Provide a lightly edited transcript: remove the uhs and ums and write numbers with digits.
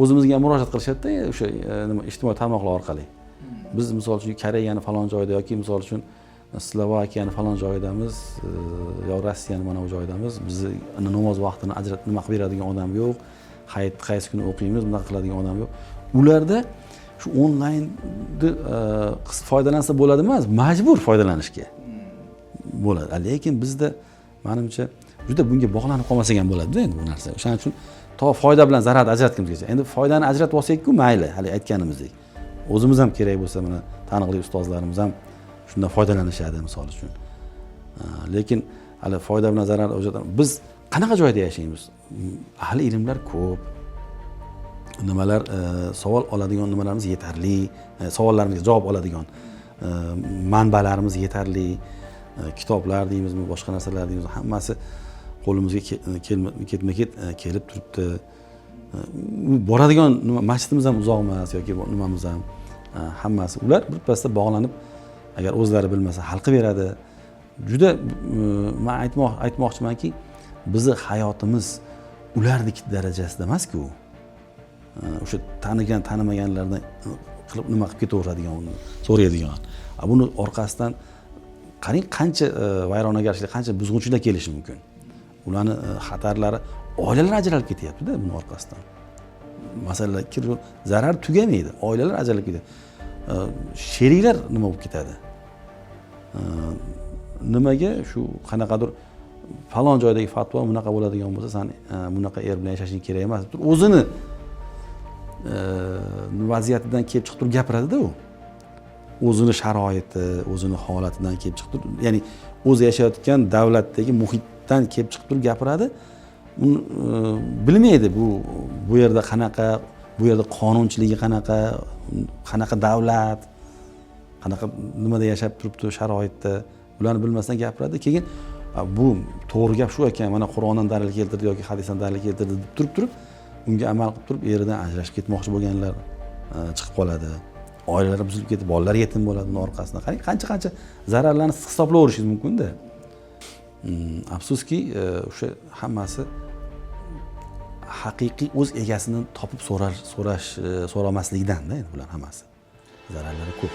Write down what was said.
o'zimizga murojaat qilishadi-da, o'sha nima ijtimoiy tarmoqlar orqali. Biz misol uchun Koreyani falon joyda yoki misol uchun Slovakiyani falon joydamiz, yo Rossiyani mana bu joydamiz. Bizni namoz vaqtini ajratib nima qilib beradigan odam yo'q. Qaysi kuni o'qiymiz, bunaqa qiladigan odam yo'q. Ularda shu onlaynni foydalansa bo'ladi emas, majbur foydalanishga bo'ladi. Lekin bizda menimcha juda bunga bog'lanib qolmasak ham bo'ladi-da endi bu narsa. O'shaning uchun to foyda bilan zararni ajratgimizgacha. Endi foydani ajratib olsak-ku mayli, hali aytganimizdek. O'zimiz ham kerak bo'lsa, mana taniqli ustozlarimiz ham shundan foydalanishadi misol uchun. Lekin hali foyda bilan zarar biz qanaqa joyda yashaymiz? Ahli ilmlar ko'p. Nimalar savol oladigan nimalarimiz yetarli, savollarimizga javob oladigan manbalarimiz yetarli, kitoblar deymizmi, boshqa narsalar deymizmi, hammasi qo'limizga ketma-ket kelib turibdi. Boradigan masjidimiz ham uzoq emas yoki nimamiz ham hammasi ular birpasda bog'lanib, agar o'zlari bilmasa hal qilib beradi. Juda men aytmoqchimanki, bizni hayotimiz ulardek darajasida emas-ku. O'sha tanimaganlardan qilib nima qilib ketaveradigan, so'raydigan. Buni orqasidan qarang qancha vayronagarchilik, qancha buzg'unchilik kelishi mumkin. Ularning xatarlari, oilalar ajralib ketyapti-da buning orqasidan. Masalalar kirib, zarar tugamaydi. Oilalar ajralib ketadi. Sheriklar nima bo'lib ketadi? Nimaga shu qanaqadir falon joydagi fatvo bunaqa bo'ladigan bo'lsa, sen bunaqa er bilan yashashing kerak emas. O'zini vaziyatidan kelib chiqib turib gapiradi-da u. O'zini sharoiti, o'zini holatidan kelib chiqib turib, ya'ni o'zi yashayotgan davlatdagi muhitdan kelib chiqib turib gapiradi. Uni bilmaydi bu yerda qanaqa, bu yerda qonunchiligi qanaqa davlat, qanaqa nimada yashab turibdi, sharoitda, bularni bilmasdan gapiradi. Keyin bu to'g'ri gap shu ekan, mana Qur'ondan dalil keltirdi yoki hadisdan dalil keltirdi deb turib unga amal qilib turib eridan ajrashib ketmoqchi bo'lganlar chiqib qoladi. Oilalari buzilib ketib, bolalar yetim bo'ladi uning orqasidan. Qarang, qancha zararlarni hisoblayverishingiz mumkin-da. Afsuski, o'sha hammasi haqiqiy o'z egasini topib so'ramasligidan-da, endi bular hammasi. Zararlari ko'p.